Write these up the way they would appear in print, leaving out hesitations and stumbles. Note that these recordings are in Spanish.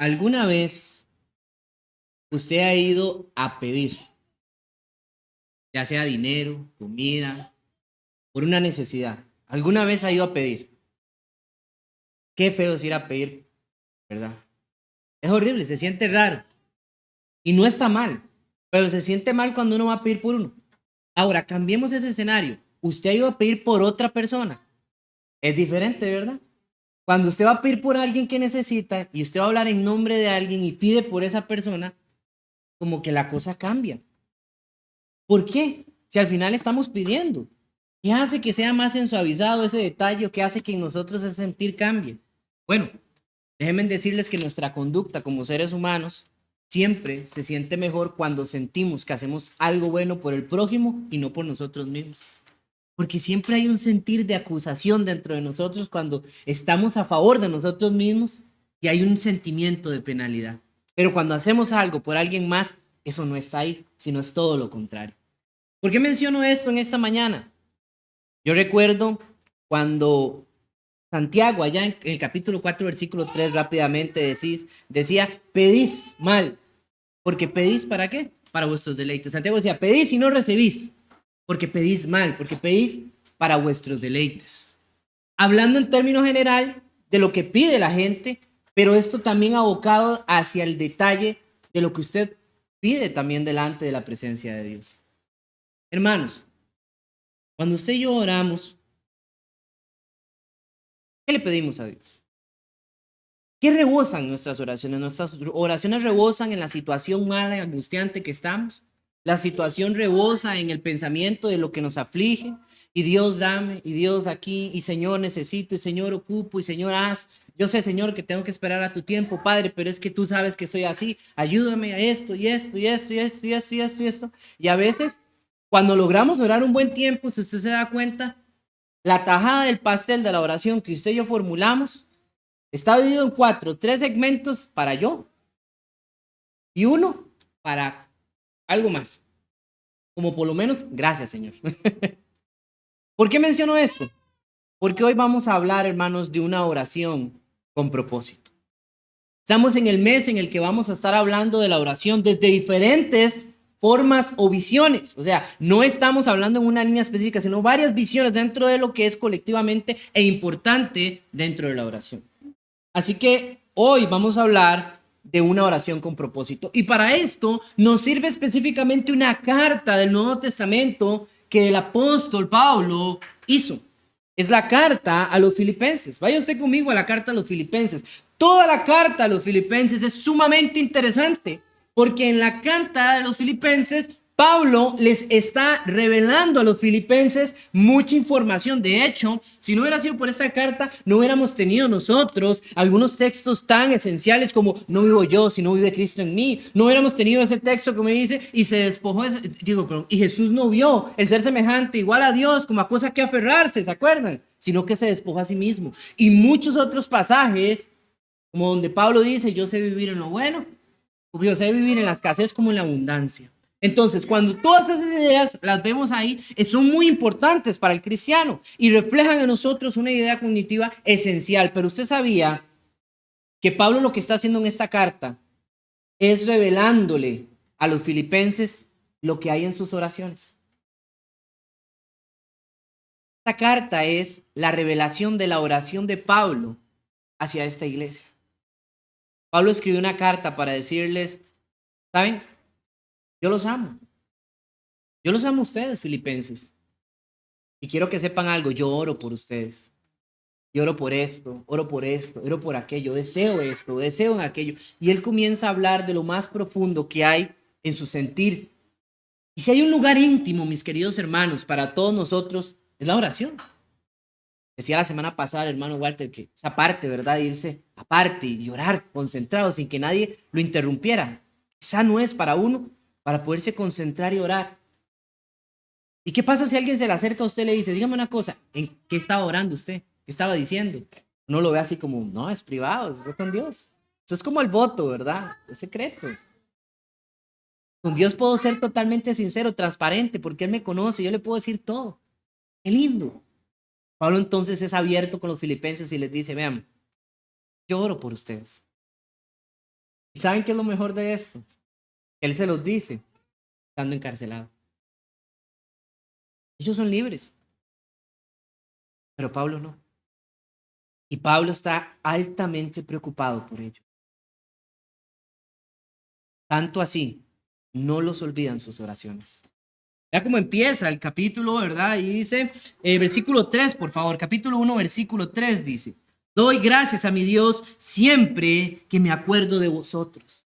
¿Alguna vez usted ha ido a pedir, ya sea dinero, comida, por una necesidad? ¿Alguna vez ha ido a pedir? Qué feo es ir a pedir, ¿verdad? Es horrible, se siente raro y no está mal, pero se siente mal cuando uno va a pedir por uno. Ahora, cambiemos ese escenario. Usted ha ido a pedir por otra persona. Es diferente, ¿verdad? Cuando usted va a pedir por alguien que necesita y usted va a hablar en nombre de alguien y pide por esa persona, como que la cosa cambia. ¿Por qué? Si al final estamos pidiendo. ¿Qué hace que sea más ensuavizado ese detalle? ¿Qué hace que en nosotros ese sentir cambie? Bueno, déjenme decirles que nuestra conducta como seres humanos siempre se siente mejor cuando sentimos que hacemos algo bueno por el prójimo y no por nosotros mismos. Porque siempre hay un sentir de acusación dentro de nosotros cuando estamos a favor de nosotros mismos y hay un sentimiento de penalidad. Pero cuando hacemos algo por alguien más, eso no está ahí, sino es todo lo contrario. ¿Por qué menciono esto en esta mañana? Yo recuerdo cuando Santiago, allá en el capítulo 4, versículo 3, rápidamente decía, pedís mal, porque pedís ¿para qué? Para vuestros deleites. Santiago decía, pedís y no recibís, porque pedís mal, porque pedís para vuestros deleites. Hablando en términos general de lo que pide la gente, pero esto también abocado hacia el detalle de lo que usted pide también delante de la presencia de Dios. Hermanos, cuando usted y yo oramos, ¿qué le pedimos a Dios? ¿Qué rebosan nuestras oraciones? Nuestras oraciones rebosan en la situación mala y angustiante que estamos. La situación rebosa en el pensamiento de lo que nos aflige. Y Dios dame, y Dios aquí, y Señor necesito, y Señor ocupo, y Señor haz. Yo sé, Señor, que tengo que esperar a tu tiempo, Padre, pero es que tú sabes que estoy así. Ayúdame a esto, y esto, y esto, y esto, y esto, y esto, y esto. Y a veces, cuando logramos orar un buen tiempo, si usted se da cuenta, la tajada del pastel de la oración que usted y yo formulamos está dividido en cuatro, tres segmentos para yo y uno para algo más. Como por lo menos, gracias, Señor. ¿Por qué menciono esto? Porque hoy vamos a hablar, hermanos, de una oración con propósito. Estamos en el mes en el que vamos a estar hablando de la oración desde diferentes formas o visiones. O sea, no estamos hablando en una línea específica, sino varias visiones dentro de lo que es colectivamente e importante dentro de la oración. Así que hoy vamos a hablar de una oración con propósito. Y para esto nos sirve específicamente una carta del Nuevo Testamento que el apóstol Pablo hizo. Es la carta a los filipenses. Vaya usted conmigo a la carta a los filipenses. Toda la carta a los filipenses es sumamente interesante porque en la carta de los filipenses Pablo les está revelando a los filipenses mucha información. De hecho, si no hubiera sido por esta carta, no hubiéramos tenido nosotros algunos textos tan esenciales como no vivo yo, sino vive Cristo en mí. No hubiéramos tenido ese texto que me dice y se despojó, y Jesús no vio el ser semejante igual a Dios como a cosa que aferrarse, ¿se acuerdan? Sino que se despojó a sí mismo. Y muchos otros pasajes, como donde Pablo dice, yo sé vivir en lo bueno, yo sé vivir en la escasez como en la abundancia. Entonces, cuando todas esas ideas las vemos ahí, son muy importantes para el cristiano y reflejan en nosotros una idea cognitiva esencial. Pero usted sabía que Pablo lo que está haciendo en esta carta es revelándole a los filipenses lo que hay en sus oraciones. Esta carta es la revelación de la oración de Pablo hacia esta iglesia. Pablo escribió una carta para decirles, ¿saben? Yo los amo. Yo los amo a ustedes, filipenses. Y quiero que sepan algo, yo oro por ustedes. Yo oro por esto, oro por esto, oro por aquello, deseo esto, deseo aquello. Y él comienza a hablar de lo más profundo que hay en su sentir. Y si hay un lugar íntimo, mis queridos hermanos, para todos nosotros, es la oración. Decía la semana pasada el hermano Walter que esa parte, ¿verdad? De irse aparte y llorar concentrado sin que nadie lo interrumpiera. Esa no es para uno, para poderse concentrar y orar. ¿Y qué pasa si alguien se le acerca a usted y le dice, dígame una cosa, ¿en qué estaba orando usted? ¿Qué estaba diciendo? Uno lo ve así como, no, es privado, eso es con Dios. Eso es como el voto, ¿verdad? Es secreto. Con Dios puedo ser totalmente sincero, transparente, porque Él me conoce, yo le puedo decir todo. Qué lindo. Pablo entonces es abierto con los filipenses y les dice, vean, yo oro por ustedes. ¿Y saben qué es lo mejor de esto? Él se los dice estando encarcelado. Ellos son libres, pero Pablo no. Y Pablo está altamente preocupado por ello. Tanto así, no los olvidan sus oraciones. Vea cómo empieza el capítulo, ¿verdad? Y dice, versículo 3, por favor, capítulo 1, versículo 3 dice, doy gracias a mi Dios siempre que me acuerdo de vosotros.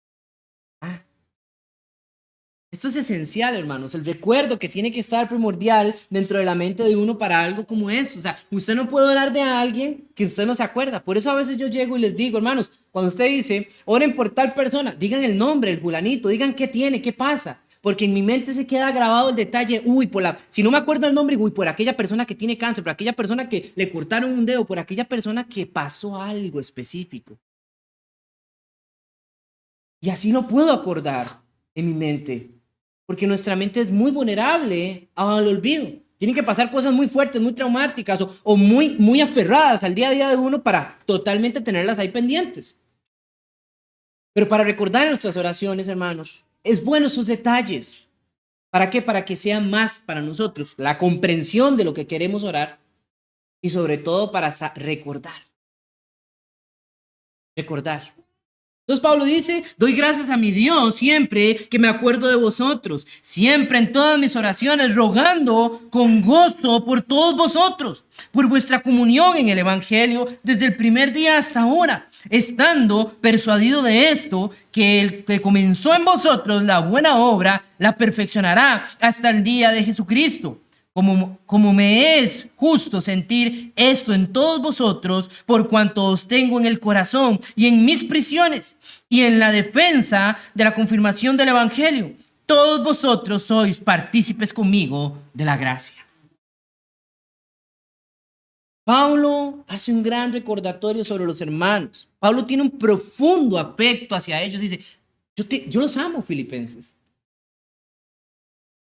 Esto es esencial, hermanos, el recuerdo que tiene que estar primordial dentro de la mente de uno para algo como eso. O sea, usted no puede orar de alguien que usted no se acuerda. Por eso a veces yo llego y les digo, hermanos, cuando usted dice, oren por tal persona, digan el nombre, el fulanito, digan qué tiene, qué pasa. Porque en mi mente se queda grabado el detalle, si no me acuerdo el nombre, por aquella persona que tiene cáncer, por aquella persona que le cortaron un dedo, por aquella persona que pasó algo específico. Y así no puedo acordar en mi mente. Porque nuestra mente es muy vulnerable al olvido. Tienen que pasar cosas muy fuertes, muy traumáticas o muy aferradas al día a día de uno para totalmente tenerlas ahí pendientes. Pero para recordar en nuestras oraciones, hermanos, es bueno esos detalles. ¿Para qué? Para que sea más para nosotros la comprensión de lo que queremos orar y sobre todo para recordar. Recordar. Entonces Pablo dice, doy gracias a mi Dios siempre que me acuerdo de vosotros, siempre en todas mis oraciones, rogando con gozo por todos vosotros, por vuestra comunión en el Evangelio desde el primer día hasta ahora, estando persuadido de esto, que el que comenzó en vosotros la buena obra, la perfeccionará hasta el día de Jesucristo. Como me es justo sentir esto en todos vosotros, por cuanto os tengo en el corazón y en mis prisiones y en la defensa de la confirmación del Evangelio. Todos vosotros sois partícipes conmigo de la gracia. Pablo hace un gran recordatorio sobre los hermanos. Pablo tiene un profundo afecto hacia ellos. Dice, yo los amo, filipenses.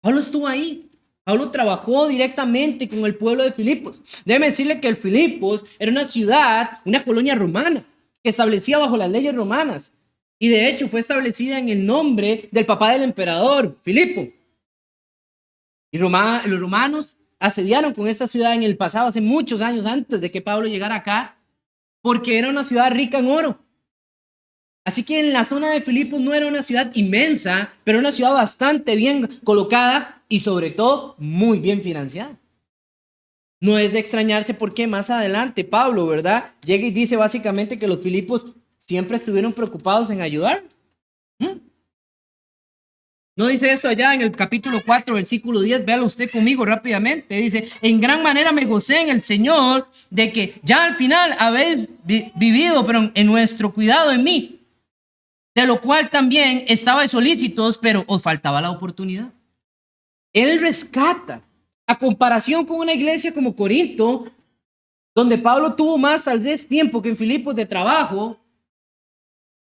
Pablo estuvo ahí. Pablo trabajó directamente con el pueblo de Filipos. Déjeme decirle que el Filipos era una ciudad, una colonia romana, que establecía bajo las leyes romanas. Y de hecho fue establecida en el nombre del papá del emperador, Filipo. Y los romanos asediaron con esta ciudad en el pasado, hace muchos años antes de que Pablo llegara acá, porque era una ciudad rica en oro. Así que en la zona de Filipos no era una ciudad inmensa, pero una ciudad bastante bien colocada y sobre todo muy bien financiada. No es de extrañarse porque más adelante Pablo, ¿verdad? Llega y dice básicamente que los Filipos siempre estuvieron preocupados en ayudar. ¿No dice eso allá en el capítulo 4, versículo 10? Véalo usted conmigo rápidamente. Dice, en gran manera me gocé en el Señor de que ya al final habéis vivido, pero en nuestro cuidado en mí. De lo cual también estabais solícitos, pero os faltaba la oportunidad. Él rescata, a comparación con una iglesia como Corinto, donde Pablo tuvo más tal vez tiempo que en Filipos de trabajo,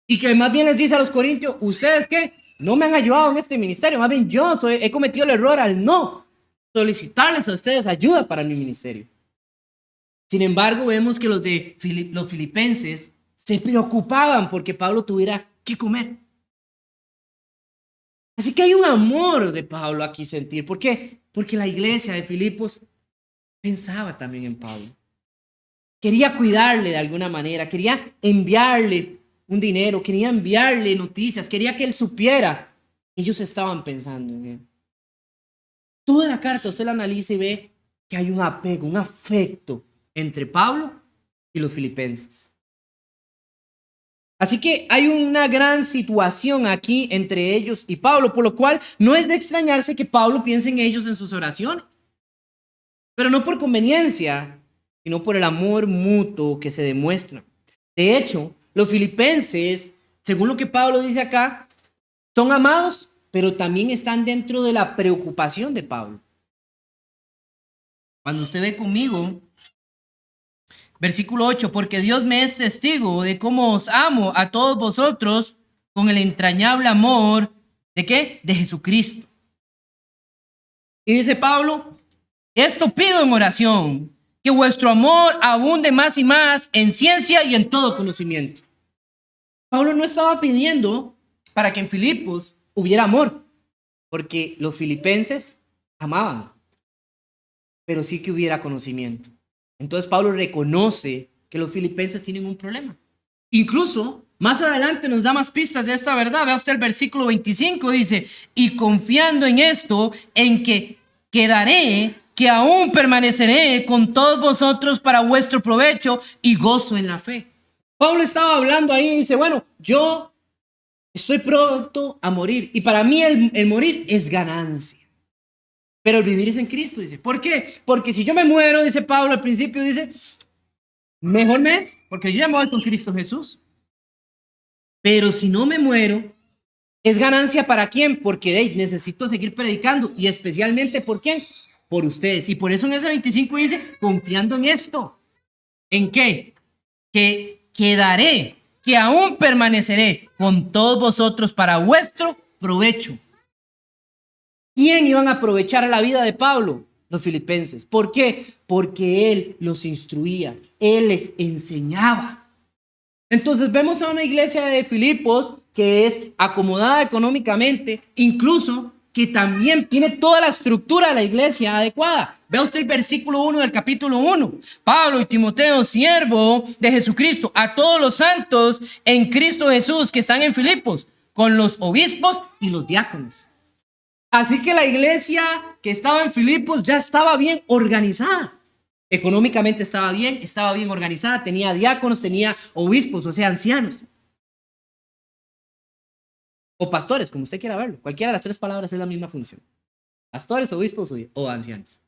y que más bien les dice a los corintios, ¿ustedes qué? No me han ayudado en este ministerio, más bien yo he cometido el error al no solicitarles a ustedes ayuda para mi ministerio. Sin embargo, vemos que los filipenses se preocupaban porque Pablo tuviera que comer. Así que hay un amor de Pablo aquí sentir. ¿Por qué? Porque la iglesia de Filipos pensaba también en Pablo. Quería cuidarle de alguna manera, quería enviarle un dinero, quería enviarle noticias, quería que él supiera. Ellos estaban pensando en él. Toda la carta usted la analiza y ve que hay un apego, un afecto entre Pablo y los filipenses. Así que hay una gran situación aquí entre ellos y Pablo, por lo cual no es de extrañarse que Pablo piense en ellos en sus oraciones. Pero no por conveniencia, sino por el amor mutuo que se demuestra. De hecho, los filipenses, según lo que Pablo dice acá, son amados, pero también están dentro de la preocupación de Pablo. Cuando usted ve conmigo, versículo 8, porque Dios me es testigo de cómo os amo a todos vosotros con el entrañable amor, ¿de qué? De Jesucristo. Y dice Pablo, esto pido en oración, que vuestro amor abunde más y más en ciencia y en todo conocimiento. Pablo no estaba pidiendo para que en Filipos hubiera amor, porque los filipenses amaban, pero sí que hubiera conocimiento. Entonces Pablo reconoce que los filipenses tienen un problema. Incluso más adelante nos da más pistas de esta verdad. Vea usted el versículo 25, dice: y confiando en esto, en que quedaré, que aún permaneceré con todos vosotros para vuestro provecho y gozo en la fe. Pablo estaba hablando ahí y dice, bueno, yo estoy pronto a morir y para mí el morir es ganancia. Pero el vivir es en Cristo, dice. ¿Por qué? Porque si yo me muero, dice Pablo al principio, dice, mejor me es, porque yo ya me voy con Cristo Jesús. Pero si no me muero, ¿es ganancia para quién? Porque necesito seguir predicando. Y especialmente, ¿por quién? Por ustedes. Y por eso en ese 25 dice, confiando en esto. ¿En qué? Que quedaré, que aún permaneceré con todos vosotros para vuestro provecho. ¿Quién iban a aprovechar a la vida de Pablo? Los filipenses. ¿Por qué? Porque él los instruía, él les enseñaba. Entonces vemos a una iglesia de Filipos que es acomodada económicamente, incluso que también tiene toda la estructura de la iglesia adecuada. Vea usted el versículo 1 del capítulo 1. Pablo y Timoteo, siervo de Jesucristo, a todos los santos en Cristo Jesús que están en Filipos, con los obispos y los diáconos. Así que la iglesia que estaba en Filipos ya estaba bien organizada. Económicamente estaba bien organizada, tenía diáconos, tenía obispos, o sea, ancianos. O pastores, como usted quiera verlo. Cualquiera de las tres palabras es la misma función. Pastores, obispos o ancianos.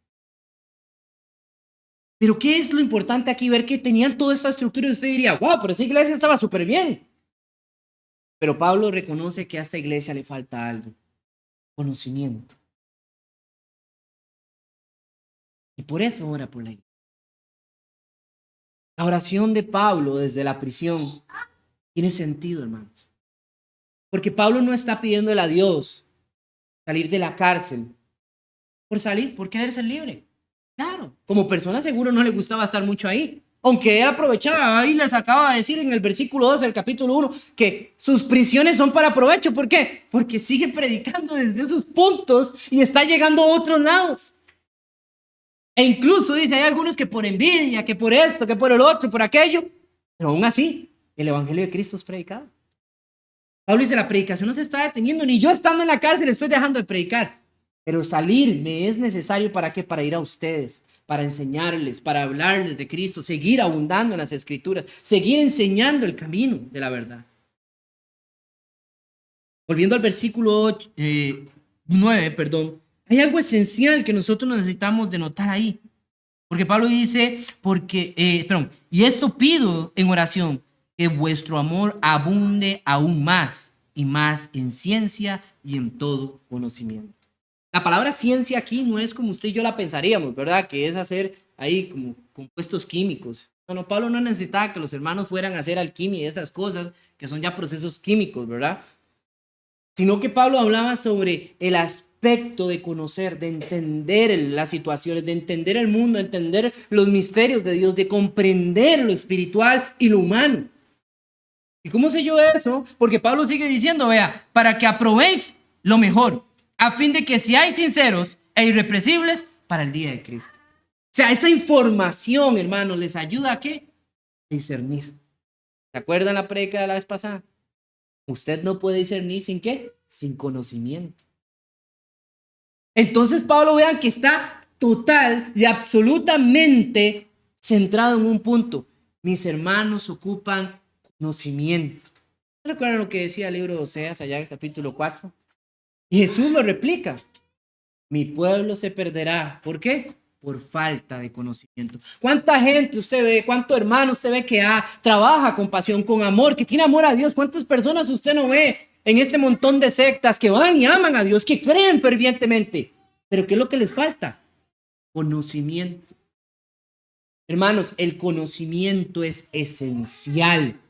Pero ¿qué es lo importante aquí? Ver que tenían toda esta estructura y usted diría, wow, pero esa iglesia estaba súper bien. Pero Pablo reconoce que a esta iglesia le falta algo. Conocimiento. Y por eso ora por la iglesia. La oración de Pablo desde la prisión tiene sentido, hermanos. Porque Pablo no está pidiéndole a Dios salir de la cárcel por salir, por querer ser libre. Claro, como persona seguro no le gustaba estar mucho ahí. Aunque él aprovechaba, ahí les acaba de decir en el versículo 2 del capítulo 1 que sus prisiones son para provecho. ¿Por qué? Porque sigue predicando desde esos puntos y está llegando a otros lados. E incluso dice, hay algunos que por envidia, que por esto, que por el otro, por aquello, pero aún así, el evangelio de Cristo es predicado. Pablo dice, la predicación no se está deteniendo, ni yo estando en la cárcel estoy dejando de predicar. Pero salir me es necesario ¿para qué? Para ir a ustedes, para enseñarles, para hablarles de Cristo, seguir abundando en las escrituras, seguir enseñando el camino de la verdad. Volviendo al versículo 9, hay algo esencial que nosotros necesitamos de notar ahí. Porque Pablo dice, y esto pido en oración, que vuestro amor abunde aún más y más en ciencia y en todo conocimiento. La palabra ciencia aquí no es como usted y yo la pensaríamos, ¿verdad? Que es hacer ahí como compuestos químicos. No, Pablo no necesitaba que los hermanos fueran a hacer alquimia y esas cosas que son ya procesos químicos, ¿verdad? Sino que Pablo hablaba sobre el aspecto de conocer, de entender las situaciones, de entender el mundo, de entender los misterios de Dios, de comprender lo espiritual y lo humano. ¿Y cómo sé yo eso? Porque Pablo sigue diciendo, vea, para que aprobéis lo mejor, a fin de que seáis sinceros e irrepresibles para el día de Cristo. O sea, esa información, hermanos, les ayuda a ¿qué? A discernir. ¿Se acuerdan la predica de la vez pasada? Usted no puede discernir sin ¿qué? Sin conocimiento. Entonces Pablo, vean que está total y absolutamente centrado en un punto. Mis hermanos ocupan conocimiento. ¿Recuerdan lo que decía el libro de Oseas allá en el capítulo 4? Y Jesús lo replica. Mi pueblo se perderá. ¿Por qué? Por falta de conocimiento. ¿Cuánta gente usted ve, cuánto hermano usted ve que trabaja con pasión, con amor, que tiene amor a Dios? ¿Cuántas personas usted no ve en este montón de sectas que van y aman a Dios, que creen fervientemente? Pero ¿qué es lo que les falta? Conocimiento. Hermanos, el conocimiento es esencial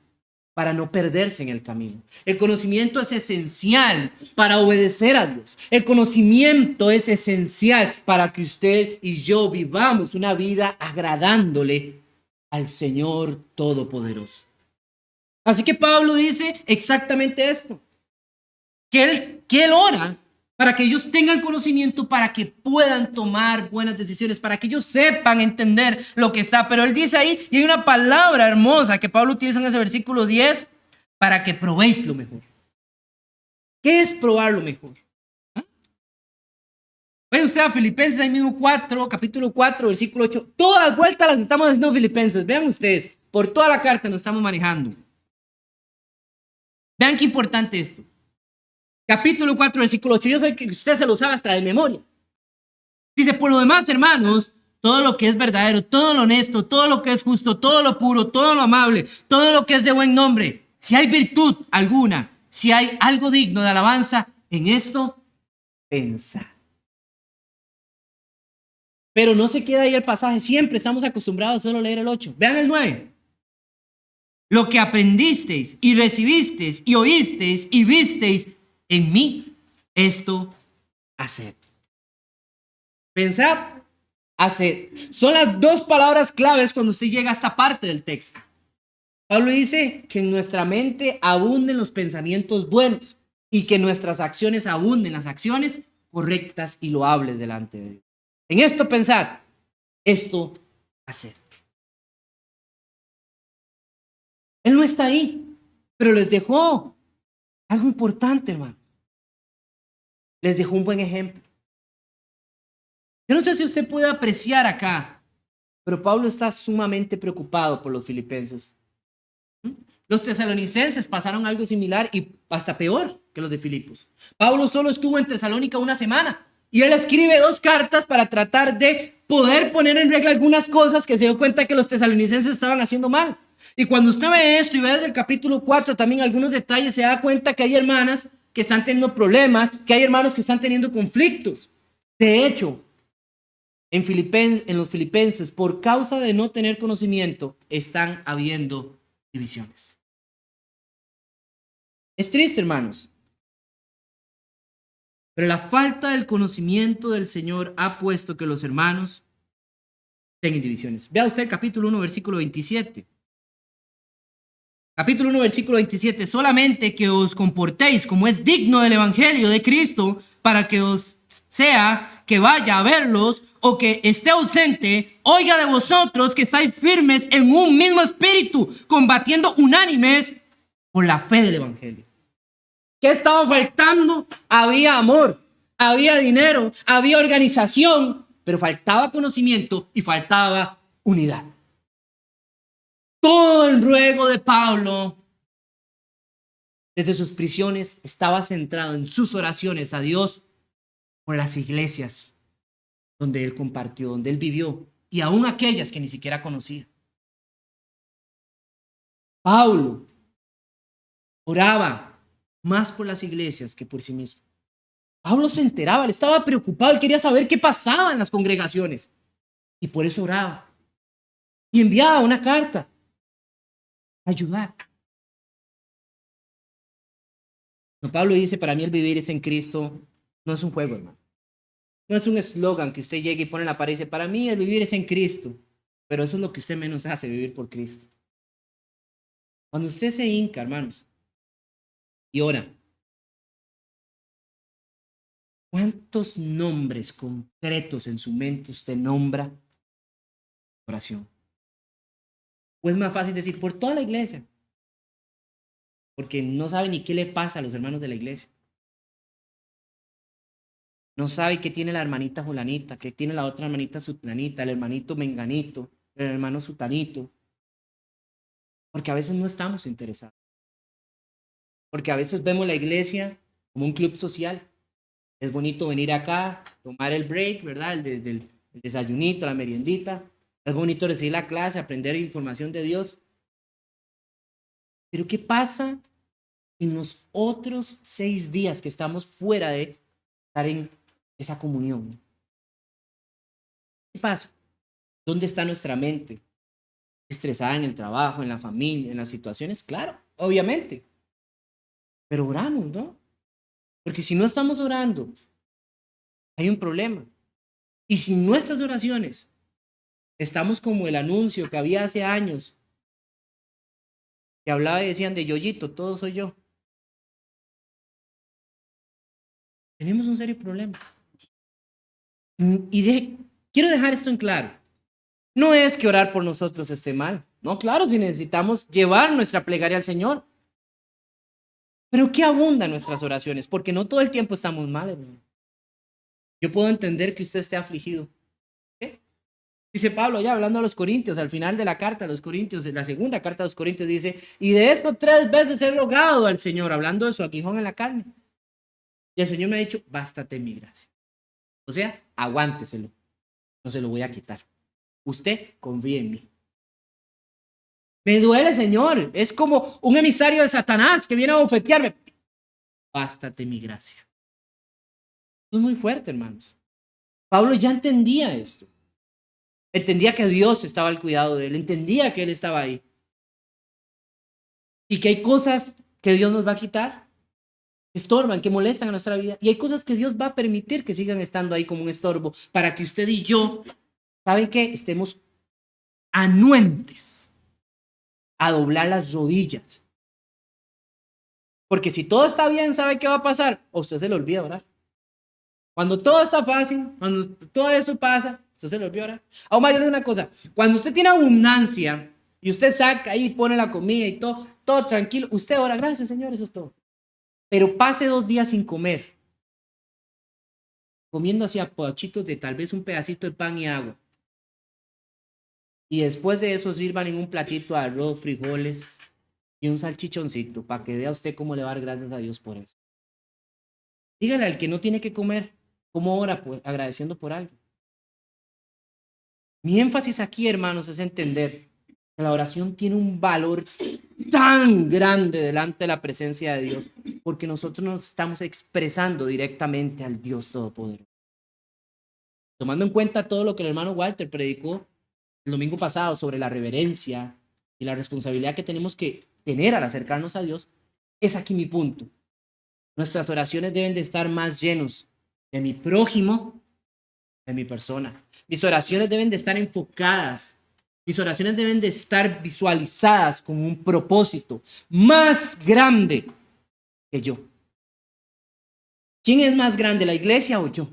para no perderse en el camino. El conocimiento es esencial para obedecer a Dios. El conocimiento es esencial para que usted y yo vivamos una vida agradándole al Señor Todopoderoso. Así que Pablo dice exactamente esto, que él ora para que ellos tengan conocimiento, para que puedan tomar buenas decisiones, para que ellos sepan entender lo que está. Pero él dice ahí, y hay una palabra hermosa que Pablo utiliza en ese versículo 10, para que probéis lo mejor. ¿Qué es probar lo mejor? Vaya usted a Filipenses, ahí mismo 4, capítulo 4, versículo 8. Todas las vueltas las estamos haciendo en Filipenses. Vean ustedes, por toda la carta nos estamos manejando. Vean qué importante esto. Capítulo 4, versículo 8. Yo sé que usted se lo sabe hasta de memoria. Dice, por lo demás, hermanos, todo lo que es verdadero, todo lo honesto, todo lo que es justo, todo lo puro, todo lo amable, todo lo que es de buen nombre, si hay virtud alguna, si hay algo digno de alabanza, en esto pensad. Pero no se queda ahí el pasaje, siempre estamos acostumbrados a solo leer el 8. Vean el 9. Lo que aprendisteis y recibisteis y oísteis y visteis en mí, esto haced. Pensad, haced. Son las dos palabras claves cuando usted llega a esta parte del texto. Pablo dice que en nuestra mente abunden los pensamientos buenos y que nuestras acciones abunden las acciones correctas y loables delante de Dios. En esto pensad, esto haced. Él no está ahí, pero les dejó algo importante, hermano. Les dejó un buen ejemplo. Yo no sé si usted puede apreciar acá, pero Pablo está sumamente preocupado por los filipenses. Los tesalonicenses pasaron algo similar y hasta peor que los de Filipos. Pablo solo estuvo en Tesalónica una semana y él escribe 2 cartas para tratar de poder poner en regla algunas cosas que se dio cuenta que los tesalonicenses estaban haciendo mal. Y cuando usted ve esto y ve desde el capítulo 4 también algunos detalles, se da cuenta que hay hermanas que están teniendo problemas, que hay hermanos que están teniendo conflictos. De hecho, en los filipenses, por causa de no tener conocimiento, están habiendo divisiones. Es triste, hermanos, pero la falta del conocimiento del Señor ha puesto que los hermanos tengan divisiones. Vea usted el capítulo 1, versículo 27. Capítulo 1, versículo 27. Solamente que os comportéis como es digno del evangelio de Cristo, para que os sea que vaya a verlos o que esté ausente, oiga de vosotros que estáis firmes en un mismo espíritu, combatiendo unánimes por la fe del evangelio. ¿Qué estaba faltando? Había amor, había dinero, había organización, pero faltaba conocimiento y faltaba unidad. Todo el ruego de Pablo desde sus prisiones estaba centrado en sus oraciones a Dios por las iglesias donde él compartió, donde él vivió, y aún aquellas que ni siquiera conocía. Pablo oraba más por las iglesias que por sí mismo. Pablo se enteraba, él estaba preocupado, él quería saber qué pasaba en las congregaciones y por eso oraba y enviaba una carta a ayudar. No, Pablo dice, para mí el vivir es en Cristo, no es un juego, hermano. No es un eslogan que usted llegue y pone en la pared y dice, para mí el vivir es en Cristo, pero eso es lo que usted menos hace, vivir por Cristo. Cuando usted se hinca, hermanos, y ora, ¿cuántos nombres concretos en su mente usted nombra oración? ¿O es más fácil decir por toda la iglesia? Porque no sabe ni qué le pasa a los hermanos de la iglesia. No sabe qué tiene la hermanita Julanita, qué tiene la otra hermanita Sutanita, el hermanito Menganito, el hermano Sutanito. Porque a veces no estamos interesados. Porque a veces vemos la iglesia como un club social. Es bonito venir acá, tomar el break, ¿verdad? El desayunito, la meriendita. Es bonito recibir la clase, aprender información de Dios. Pero ¿qué pasa en los otros 6 días que estamos fuera de estar en esa comunión? ¿Qué pasa? ¿Dónde está nuestra mente? ¿Estresada en el trabajo, en la familia, en las situaciones? Claro, obviamente. Pero oramos, ¿no? Porque si no estamos orando, hay un problema. Y si nuestras oraciones estamos como el anuncio que había hace años que hablaba y decían de Yoyito, todo soy yo. Tenemos un serio problema. Quiero dejar esto en claro. No es que orar por nosotros esté mal. No, claro, si necesitamos llevar nuestra plegaria al Señor. Pero ¿qué abunda en nuestras oraciones? Porque no todo el tiempo estamos mal, hermano. Yo puedo entender que usted esté afligido. ¿Qué? Dice Pablo ya hablando a los Corintios, al final de la carta a los Corintios, en la segunda carta a los Corintios dice, y de esto 3 veces he rogado al Señor, hablando de su aguijón en la carne. Y el Señor me ha dicho, bástate mi gracia. O sea, aguánteselo. No se lo voy a quitar. Usted confíe en mí. Me duele, Señor. Es como un emisario de Satanás que viene a bofetearme. Bástate mi gracia. Esto es muy fuerte, hermanos. Pablo ya entendía esto. Entendía que Dios estaba al cuidado de él. Entendía que él estaba ahí. Y que hay cosas que Dios nos va a quitar, que estorban, que molestan a nuestra vida. Y hay cosas que Dios va a permitir que sigan estando ahí como un estorbo para que usted y yo, ¿saben qué? Estemos anuentes a doblar las rodillas. Porque si todo está bien, ¿sabe qué va a pasar? A usted se le olvida orar. Cuando todo está fácil, cuando todo eso pasa, usted se le olvida orar. Aún más, yo le digo una cosa. Cuando usted tiene abundancia y usted saca ahí, pone la comida y todo tranquilo, usted ora, gracias, Señor, eso es todo. Pero pase 2 días sin comer, comiendo así a pochitos de tal vez un pedacito de pan y agua. Y después de eso sirvan en un platito de arroz, frijoles y un salchichoncito para que vea usted cómo le va a dar gracias a Dios por eso. Dígale al que no tiene que comer, ¿cómo ora? Pues, agradeciendo por algo. Mi énfasis aquí, hermanos, es entender que la oración tiene un valor tan grande delante de la presencia de Dios, porque nosotros nos estamos expresando directamente al Dios Todopoderoso. Tomando en cuenta todo lo que el hermano Walter predicó el domingo pasado sobre la reverencia y la responsabilidad que tenemos que tener al acercarnos a Dios, es aquí mi punto. Nuestras oraciones deben de estar más llenos de mi prójimo, de mi persona. Mis oraciones deben de estar enfocadas. Mis oraciones deben de estar visualizadas como un propósito más grande que yo. ¿Quién es más grande, la iglesia o yo?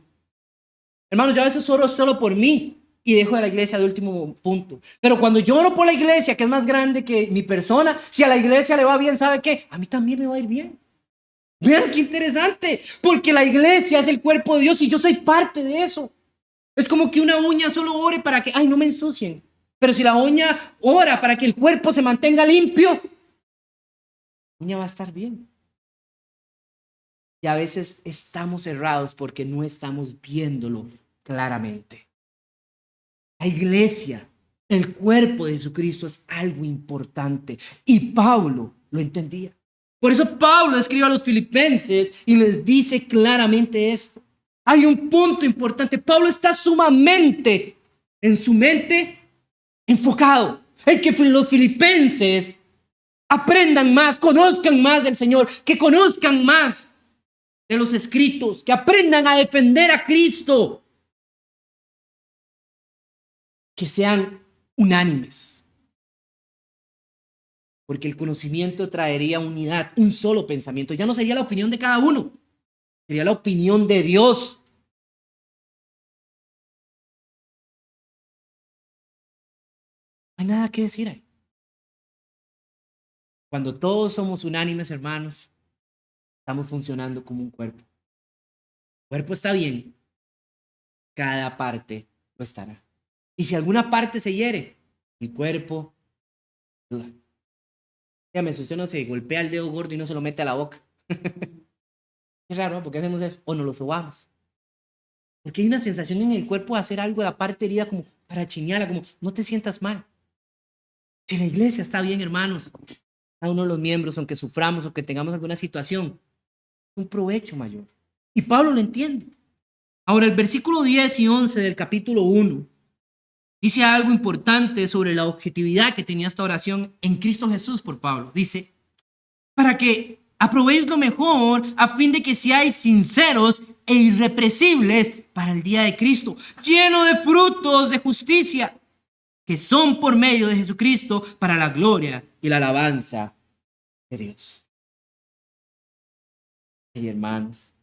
Hermanos, yo a veces oro solo por mí y dejo a la iglesia de último punto. Pero cuando yo oro por la iglesia, que es más grande que mi persona, si a la iglesia le va bien, ¿sabe qué? A mí también me va a ir bien. Vean qué interesante, porque la iglesia es el cuerpo de Dios y yo soy parte de eso. Es como que una uña solo ore para que, ay, no me ensucien. Pero si la uña ora para que el cuerpo se mantenga limpio, la uña va a estar bien. Y a veces estamos errados porque no estamos viéndolo claramente. La iglesia, el cuerpo de Jesucristo es algo importante y Pablo lo entendía. Por eso Pablo escribe a los filipenses y les dice claramente esto. Hay un punto importante. Pablo está sumamente en su mente enfocado en que los filipenses aprendan más, conozcan más del Señor, que conozcan más de los escritos, que aprendan a defender a Cristo, que sean unánimes. Porque el conocimiento traería unidad, un solo pensamiento. Ya no sería la opinión de cada uno, sería la opinión de Dios. No hay nada que decir ahí. Cuando todos somos unánimes, hermanos, estamos funcionando como un cuerpo. El cuerpo está bien, cada parte lo estará. Y si alguna parte se hiere, el cuerpo duda. Dígame, si usted no se golpea el dedo gordo y no se lo mete a la boca. Es raro, ¿no? ¿Por qué hacemos eso? O nos lo sobamos. Porque hay una sensación en el cuerpo de hacer algo de la parte herida como para chiñarla, como no te sientas mal. Si la iglesia está bien, hermanos, cada uno de los miembros, aunque suframos o que tengamos alguna situación, un provecho mayor. Y Pablo lo entiende. Ahora, el versículo 10 y 11 del capítulo 1 dice algo importante sobre la objetividad que tenía esta oración en Cristo Jesús por Pablo. Dice, para que aprobéis lo mejor a fin de que seáis sinceros e irrepresibles para el día de Cristo, lleno de frutos de justicia, que son por medio de Jesucristo para la gloria y la alabanza de Dios. Y hermanos,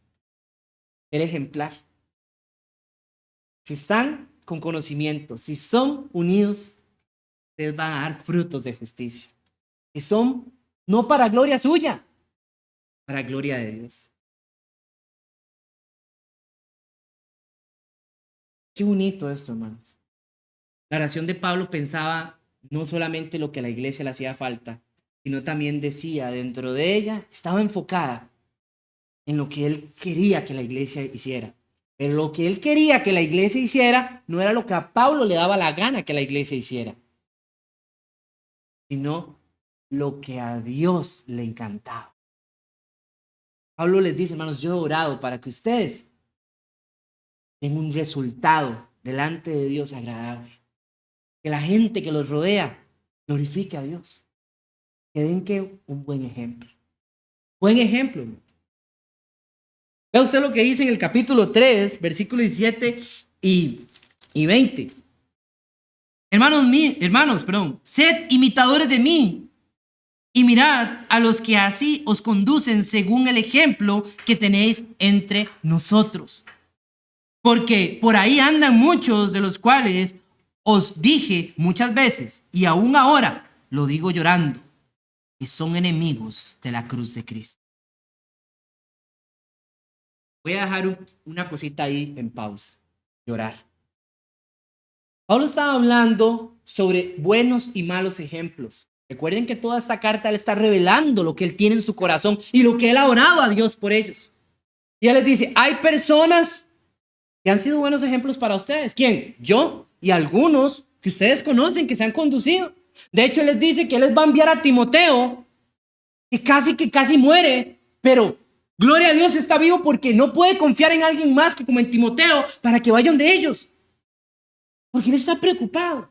ser ejemplar. Si están con conocimiento, si son unidos, ustedes van a dar frutos de justicia. Que son no para gloria suya, para gloria de Dios. Qué bonito esto, hermanos. La oración de Pablo pensaba no solamente lo que a la iglesia le hacía falta, sino también decía, dentro de ella, estaba enfocada en lo que él quería que la iglesia hiciera. Pero lo que él quería que la iglesia hiciera no era lo que a Pablo le daba la gana que la iglesia hiciera, sino lo que a Dios le encantaba. Pablo les dice, hermanos, yo he orado para que ustedes tengan un resultado delante de Dios agradable. Que la gente que los rodea glorifique a Dios. Que den que un buen ejemplo. Buen ejemplo. Vea usted lo que dice en el capítulo 3, versículos 17 y 20. Hermanos, sed imitadores de mí y mirad a los que así os conducen según el ejemplo que tenéis entre nosotros. Porque por ahí andan muchos de los cuales os dije muchas veces, y aún ahora lo digo llorando, que son enemigos de la cruz de Cristo. Voy a dejar una cosita ahí en pausa. Llorar. Pablo estaba hablando sobre buenos y malos ejemplos. Recuerden que toda esta carta él está revelando lo que él tiene en su corazón y lo que él ha orado a Dios por ellos. Y él les dice, hay personas que han sido buenos ejemplos para ustedes. ¿Quién? Yo y algunos que ustedes conocen que se han conducido. De hecho, él les dice que él les va a enviar a Timoteo, que casi muere, pero gloria a Dios está vivo porque no puede confiar en alguien más que como en Timoteo para que vayan de ellos. Porque él está preocupado.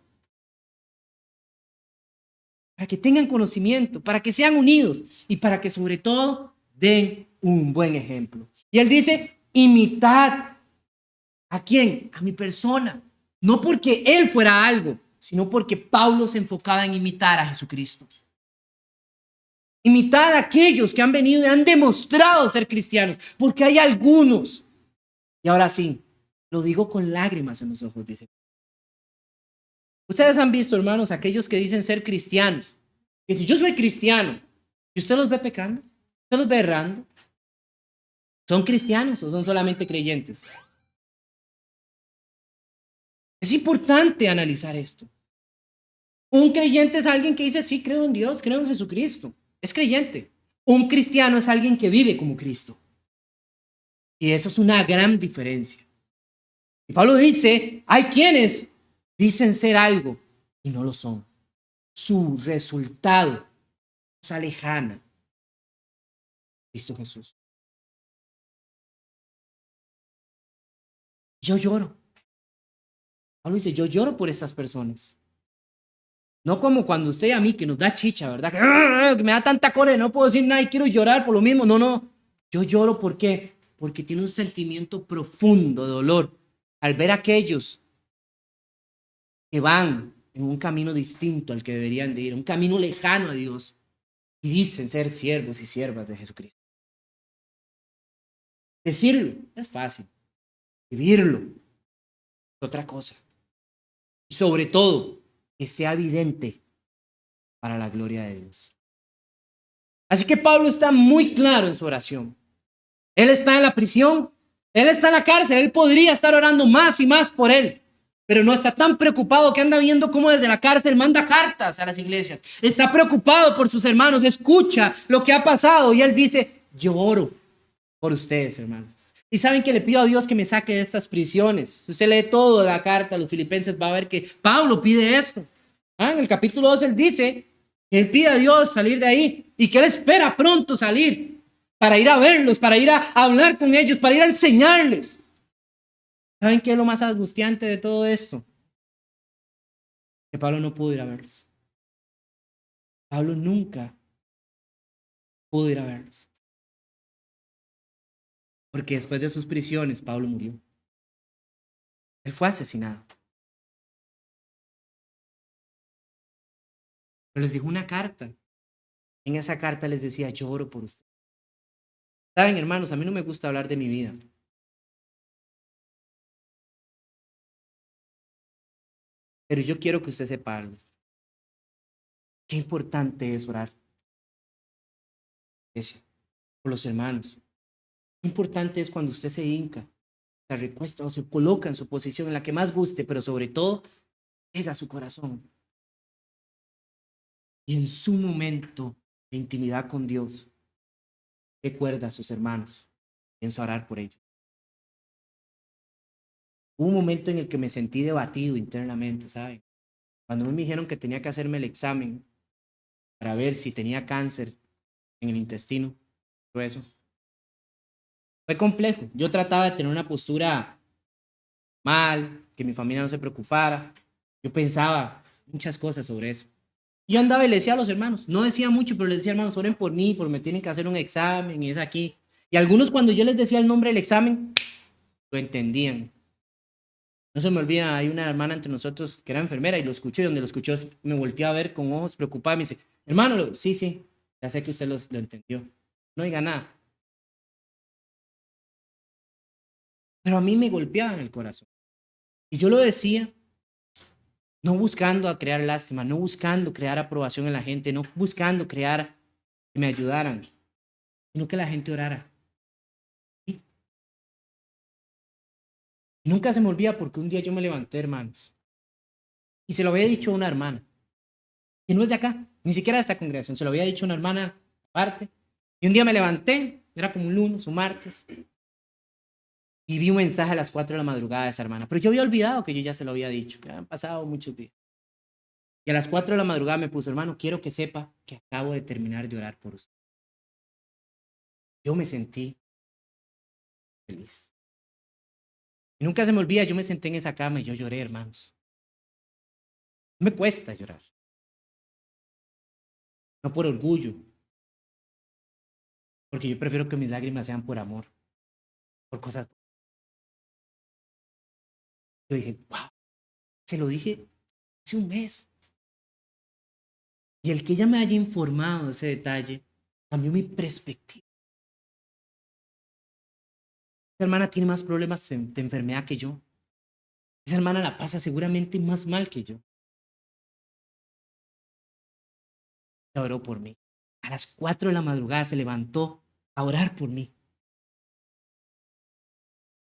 Para que tengan conocimiento, para que sean unidos y para que sobre todo den un buen ejemplo. Y él dice, imitad. ¿A quién? A mi persona. No porque él fuera algo, sino porque Pablo se enfocaba en imitar a Jesucristo. Imitad a aquellos que han venido y han demostrado ser cristianos, porque hay algunos. Y ahora sí, lo digo con lágrimas en los ojos, dice. Ustedes han visto, hermanos, aquellos que dicen ser cristianos. Que si yo soy cristiano, y usted los ve pecando, usted los ve errando, ¿son cristianos o son solamente creyentes? Es importante analizar esto. Un creyente es alguien que dice, sí, creo en Dios, creo en Jesucristo. Es creyente. Un cristiano es alguien que vive como Cristo. Y eso es una gran diferencia. Y Pablo dice, hay quienes dicen ser algo y no lo son. Su resultado se lejana. Cristo Jesús. Yo lloro. Pablo dice, yo lloro por estas personas. No como cuando usted y a mí, que nos da chicha, ¿verdad? Que me da tanta cólera, no puedo decir nada y quiero llorar por lo mismo. No, no. Yo lloro, ¿por qué? Porque tiene un sentimiento profundo de dolor al ver a aquellos que van en un camino distinto al que deberían de ir, un camino lejano a Dios, y dicen ser siervos y siervas de Jesucristo. Decirlo es fácil, vivirlo es otra cosa. Y sobre todo, que sea evidente para la gloria de Dios. Así que Pablo está muy claro en su oración. Él está en la prisión, él está en la cárcel, él podría estar orando más y más por él, pero no está tan preocupado que anda viendo cómo desde la cárcel manda cartas a las iglesias. Está preocupado por sus hermanos, escucha lo que ha pasado y él dice, yo oro por ustedes, hermanos. Y saben que le pido a Dios que me saque de estas prisiones. Si usted lee toda la carta a los filipenses, va a ver que Pablo pide esto. En el capítulo 2 él dice que él pide a Dios salir de ahí y que él espera pronto salir para ir a verlos, para ir a hablar con ellos, para ir a enseñarles. ¿Saben qué es lo más angustiante de todo esto? Que Pablo no pudo ir a verlos. Pablo nunca pudo ir a verlos. Porque después de sus prisiones, Pablo murió. Él fue asesinado. Pero les dijo una carta En esa carta les decía, yo oro por usted. Saben, hermanos, a mí no me gusta hablar de mi vida. Pero yo quiero que usted sepa algo. Qué importante es orar, iglesia, por los hermanos. Qué importante es cuando usted se hinca, se recuesta o se coloca en su posición en la que más guste, pero sobre todo, pega su corazón. Y en su momento de intimidad con Dios, recuerda a sus hermanos, piensa orar por ellos. Hubo un momento en el que me sentí debatido internamente, ¿saben? Cuando me dijeron que tenía que hacerme el examen para ver si tenía cáncer en el intestino, todo eso. Fue complejo. Yo trataba de tener una postura mal, que mi familia no se preocupara. Yo pensaba muchas cosas sobre eso. Yo andaba y le decía a los hermanos, no decía mucho, pero les decía, hermanos, oren por mí, porque me tienen que hacer un examen y es aquí. Y algunos cuando yo les decía el nombre del examen, lo entendían. No se me olvida, hay una hermana entre nosotros que era enfermera y lo escuchó, y donde lo escuchó me volteó a ver con ojos preocupados y me dice, hermano, sí, sí, ya sé que usted lo entendió. No diga nada. Pero a mí me golpeaba en el corazón. Y yo lo decía, no buscando a crear lástima, no buscando crear aprobación en la gente, no buscando crear que me ayudaran, sino que la gente orara. Y nunca se me olvida porque un día yo me levanté, hermanos, y se lo había dicho a una hermana, que no es de acá, ni siquiera de esta congregación, se lo había dicho a una hermana aparte. Y un día me levanté, era como un lunes, un martes, y vi un mensaje a las 4 de la madrugada de esa hermana, pero yo había olvidado que yo ya se lo había dicho, ya han pasado muchos días. Y a las 4 de la madrugada me puso, hermano, quiero que sepa que acabo de terminar de orar por usted. Yo me sentí feliz. Y nunca se me olvida, yo me senté en esa cama y yo lloré, hermanos. No me cuesta llorar, no por orgullo, porque yo prefiero que mis lágrimas sean por amor, por cosas. Yo dije, wow, se lo dije hace un mes. Y el que ella me haya informado de ese detalle cambió mi perspectiva. Esa hermana tiene más problemas de enfermedad que yo. Esa hermana la pasa seguramente más mal que yo. Ella oró por mí. A las 4 de la madrugada se levantó a orar por mí.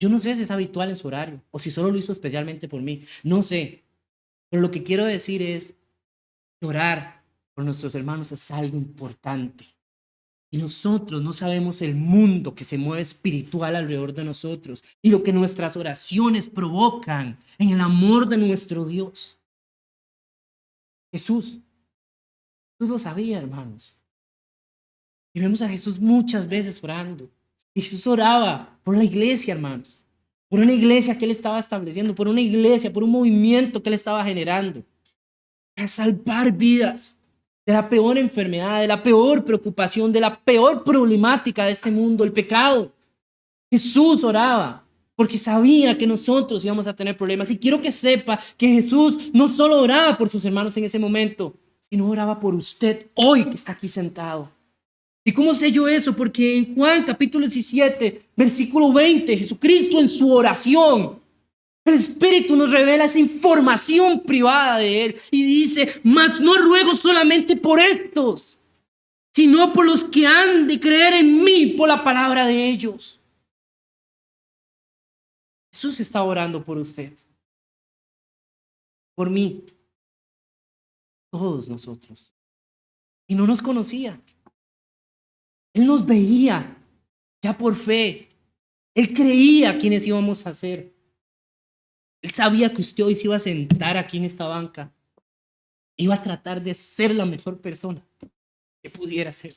Yo no sé si es habitual en su horario o si solo lo hizo especialmente por mí. No sé. Pero lo que quiero decir es que orar por nuestros hermanos es algo importante. Y nosotros no sabemos el mundo que se mueve espiritual alrededor de nosotros y lo que nuestras oraciones provocan en el amor de nuestro Dios. Jesús, Jesús lo sabía, hermanos. Y vemos a Jesús muchas veces orando. Y Jesús oraba por la iglesia, hermanos. Por una iglesia que él estaba estableciendo, por una iglesia, por un movimiento que él estaba generando. Para salvar vidas de la peor enfermedad, de la peor preocupación, de la peor problemática de este mundo, el pecado. Jesús oraba porque sabía que nosotros íbamos a tener problemas. Y quiero que sepa que Jesús no solo oraba por sus hermanos en ese momento, sino oraba por usted hoy que está aquí sentado. ¿Y cómo sé yo eso? Porque en Juan capítulo 17, versículo 20, Jesucristo en su oración, el Espíritu nos revela esa información privada de Él y dice, mas no ruego solamente por estos, sino por los que han de creer en mí por la palabra de ellos. Jesús está orando por usted, por mí, todos nosotros. Y no nos conocía. Él nos veía ya por fe. Él creía quiénes íbamos a ser. Él sabía que usted hoy se iba a sentar aquí en esta banca. Iba a tratar de ser la mejor persona que pudiera ser.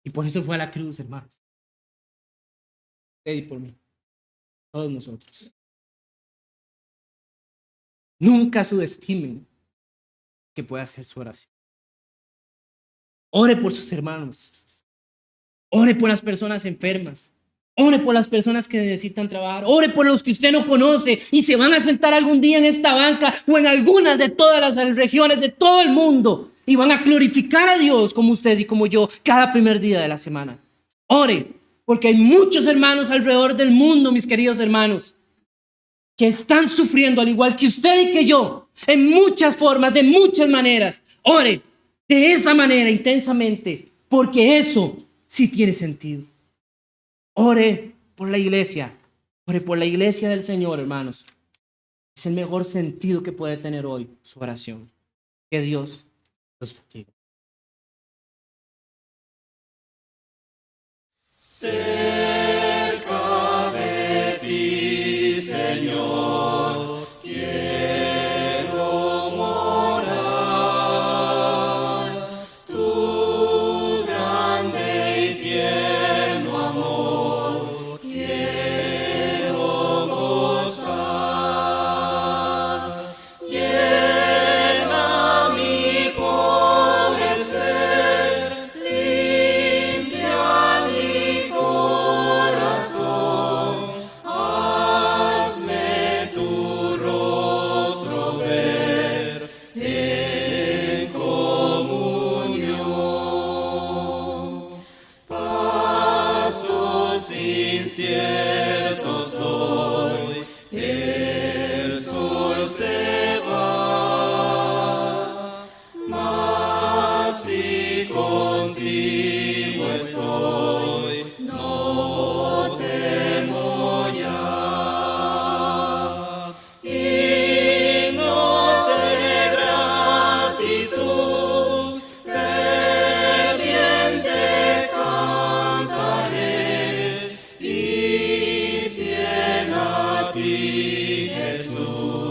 Y por eso fue a la cruz, hermanos. Usted y por mí. Todos nosotros. Nunca subestimen que pueda hacer su oración. Ore por sus hermanos. Ore por las personas enfermas. Ore por las personas que necesitan trabajar. Ore por los que usted no conoce y se van a sentar algún día en esta banca o en algunas de todas las regiones de todo el mundo y van a glorificar a Dios como usted y como yo cada primer día de la semana. Ore, porque hay muchos hermanos alrededor del mundo, mis queridos hermanos, que están sufriendo al igual que usted y que yo, en muchas formas, de muchas maneras. Ore de esa manera intensamente, porque eso sí tiene sentido. Ore por la iglesia. Ore por la iglesia del Señor, hermanos. Es el mejor sentido que puede tener hoy su oración. Que Dios los bendiga. Cerca de ti, Señor, quiero morar. Tu grande y tierno amor quiero gozar. Llena mi pobre ser, limpia mi corazón, hazme tu rostro ver en comunión. Pasos inciertos doy, el sol se va, mas si contigo estoy, no temo ya. Himnos de gratitud, ferviente cantaré, y fiel a ti, Jesús.